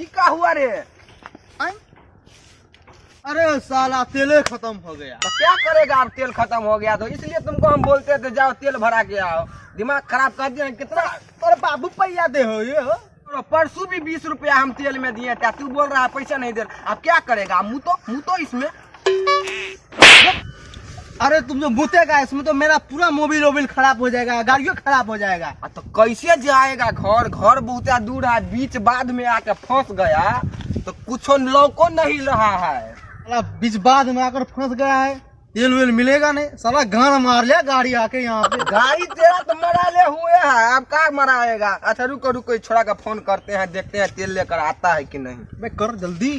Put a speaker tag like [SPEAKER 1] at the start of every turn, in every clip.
[SPEAKER 1] क्या हुआ रे?
[SPEAKER 2] अरे साला तेल खत्म हो गया।
[SPEAKER 1] तो क्या करेगा अब, तेल खत्म हो गया तो इसलिए तुमको हम बोलते थे जाओ तेल भरा के आओ। दिमाग खराब कर दिया कितना।
[SPEAKER 2] अरे बाबू पैया दे हो ये हो।
[SPEAKER 1] परसों भी 20 रुपया हम तेल में दिए थे, तू बोल रहा है पैसा नहीं दे रहा। अब क्या करेगा, मुँह तो इसमें।
[SPEAKER 2] अरे तुम जो मुतेगा इसमें तो मेरा पूरा मोबिल खराब हो जाएगा, गाड़ियों खराब हो जाएगा।
[SPEAKER 1] तो कैसे जाएगा घर बहुत दूर है, बीच बाद में आके फंस गया तो कुछ लौको नहीं रहा है।
[SPEAKER 2] साला बीच बाद में आकर फंस गया है, तेल वेल मिलेगा नहीं। साला गान मार लिया गाड़ी आके यहाँ पे।
[SPEAKER 1] गाड़ी तेरा तो मराले हुए है, अब क्या मराएगा। अच्छा रुको छोड़ा का फोन करते हैं, देखते हैं तेल लेकर आता है कि नहीं।
[SPEAKER 2] मैं कर जल्दी।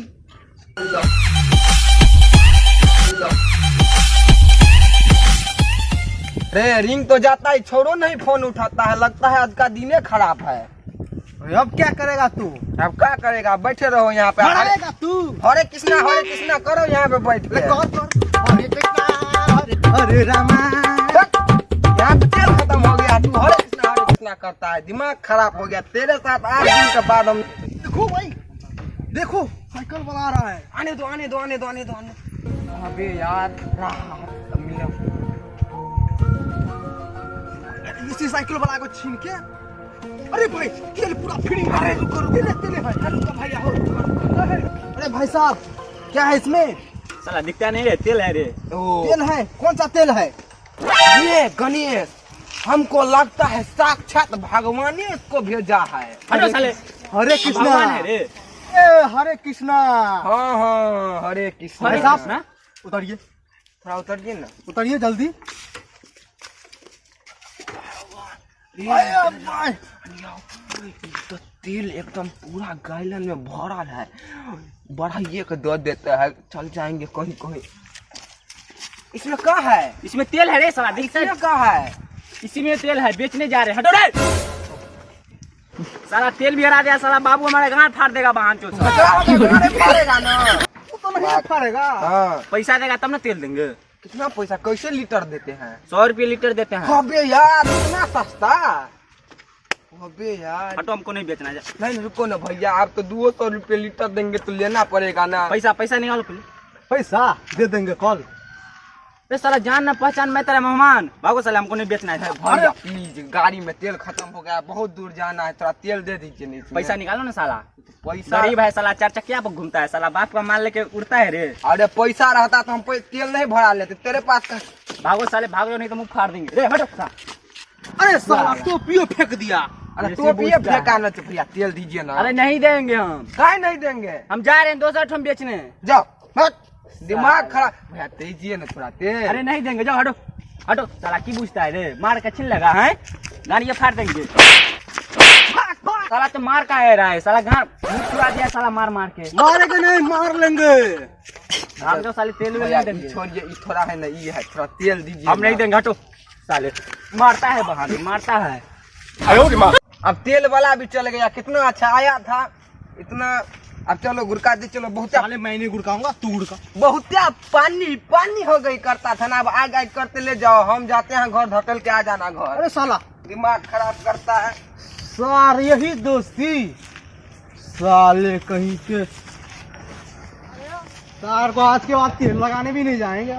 [SPEAKER 1] रे रिंग तो जाता है, छोड़ो नहीं फोन उठाता है, लगता है आज का दिन खराब है।
[SPEAKER 2] अब क्या करेगा तू?
[SPEAKER 1] अब क्या करेगा, बैठे रहो यहाँ पे।
[SPEAKER 2] मरेगा तू।
[SPEAKER 1] हरे कृष्णा करो यहाँ पे बैठ के।
[SPEAKER 2] हरे कृष्णा हरे रामा।
[SPEAKER 1] यहाँ पे तेल खत्म हो गया, तू हरे कृष्णा करता है। दिमाग खराब हो गया तेरे साथ। 8 दिन के बाद हम
[SPEAKER 2] देखो भाई, देखो साइकिल बना रहा है।
[SPEAKER 1] आने दो। अबे यार
[SPEAKER 2] इसी साइकिल वाला को छीन के। अरे भाई तेल पूरा फ्री है। रुको तेल है भाई। अरे भाई साहब क्या है इसमें?
[SPEAKER 3] साला दिखता नहीं रे, तेल है रे।
[SPEAKER 2] तेल है? कौन सा तेल है?
[SPEAKER 1] ये गणेश, हमको लगता है साक्षात भगवान ने इसको भेजा है।
[SPEAKER 3] हटो साले।
[SPEAKER 2] हरे कृष्णा
[SPEAKER 3] भगवान है रे।
[SPEAKER 2] हरे कृष्णा।
[SPEAKER 1] हाँ हरे कृष्णा।
[SPEAKER 2] भाई साहब उतरिए,
[SPEAKER 1] थोड़ा उतरिए ना।
[SPEAKER 2] उतरिए जल्दी।
[SPEAKER 1] तो तेल एकदम पूरा गैलन में भरल है, बढ़ाइए के दे देते हैं, चल जाएंगे कहीं। इसमें क्या है?
[SPEAKER 3] इसमें तेल है रे साला, दिखता है
[SPEAKER 1] क्या है?
[SPEAKER 3] इसी में तेल है, बेचने जा रहे हैं। हटो रे साला, तेल भी हरा दिया साला। बाबू हमारे गांड फाड़ देगा बहान चो।
[SPEAKER 1] फाड़ेगा ना,
[SPEAKER 2] तो नहीं फाड़ेगा।
[SPEAKER 1] हाँ।
[SPEAKER 3] पैसा देगा तब ना तेल देंगे।
[SPEAKER 1] कितना पैसा, कैसे लीटर देते हैं?
[SPEAKER 3] 100 रुपये लीटर देते हैं।
[SPEAKER 1] अबे यार इतना सस्ता। अबे यार
[SPEAKER 3] हटो, हमको नहीं बेचना है।
[SPEAKER 1] नहीं रुको ना भैया, आप तो 200 रुपये लीटर देंगे तो लेना पड़ेगा ना।
[SPEAKER 3] पैसा निकालो पहले।
[SPEAKER 2] पैसा दे देंगे कल।
[SPEAKER 3] अरे साला जान ना पहचान, मैं तेरा मेहमान। भागो साला, हमको नहीं बेचना है।
[SPEAKER 1] भैया प्लीज, गाड़ी में तेल खत्म हो गया, बहुत दूर जाना है, थोड़ा तेल दे दीजिए। नहीं
[SPEAKER 3] पैसा निकालो ना साला।
[SPEAKER 1] पैसा
[SPEAKER 3] गरीब है साला, 4 चक्किया पर घूमता है साला, बाप का माल लेके उड़ता है रे।
[SPEAKER 1] अरे पैसा रहता तो हम तेल नहीं भरा लेते, तेरे पास का।
[SPEAKER 3] भागो साले, भागो नहीं तो मुंह फाड़ देंगे। रे हटो साला।
[SPEAKER 2] अरे साला टोपियो फेंक दिया।
[SPEAKER 1] अरे टोपिए फेंका ना, तो भैया तेल दीजिए ना।
[SPEAKER 3] अरे नहीं देंगे हम।
[SPEAKER 1] काहे नहीं देंगे?
[SPEAKER 3] हम जा रहे हैं 200 ठम बेचने।
[SPEAKER 1] जाओ हट, दिमाग खराब। भैया दीजिए ना थोड़ा तेल।
[SPEAKER 3] अरे नहीं देंगे, जाओ हटो साला। की पूछता है रे, मार का छिन लगा है, गाड़ी फाड़ देंगे साला। तो मार का है रहा है साला, घर छुड़ा दिया साला मार के।
[SPEAKER 2] मारेंगे नहीं, मार लेंगे।
[SPEAKER 3] आप जो साले तेल
[SPEAKER 1] भैया
[SPEAKER 3] नहीं देंगे।
[SPEAKER 1] छोड़िए, ये थोड़ा है ना, ये है थोड़ा तेल दीजिए।
[SPEAKER 3] हम नहीं देंगे, हटो साले। मारता है बहादुर, मारता है।
[SPEAKER 1] अब तेल वाला भी चल गया, कितना अच्छा आया था इतना। अब चलो गुड़का दे, चलो बहुत
[SPEAKER 2] साले मैं नहीं गुड़काऊंगा, तू गुड़का।
[SPEAKER 1] बहुत पानी हो गई करता था ना। अब आग करते ले जाओ, हम जाते हैं घर, धकेल के आ जाना घर।
[SPEAKER 2] अरे साला
[SPEAKER 1] दिमाग खराब करता है
[SPEAKER 2] सार, यही दोस्ती साले कहीं के। सार को आज के बाद तेल लगाने भी नहीं जाएंगे।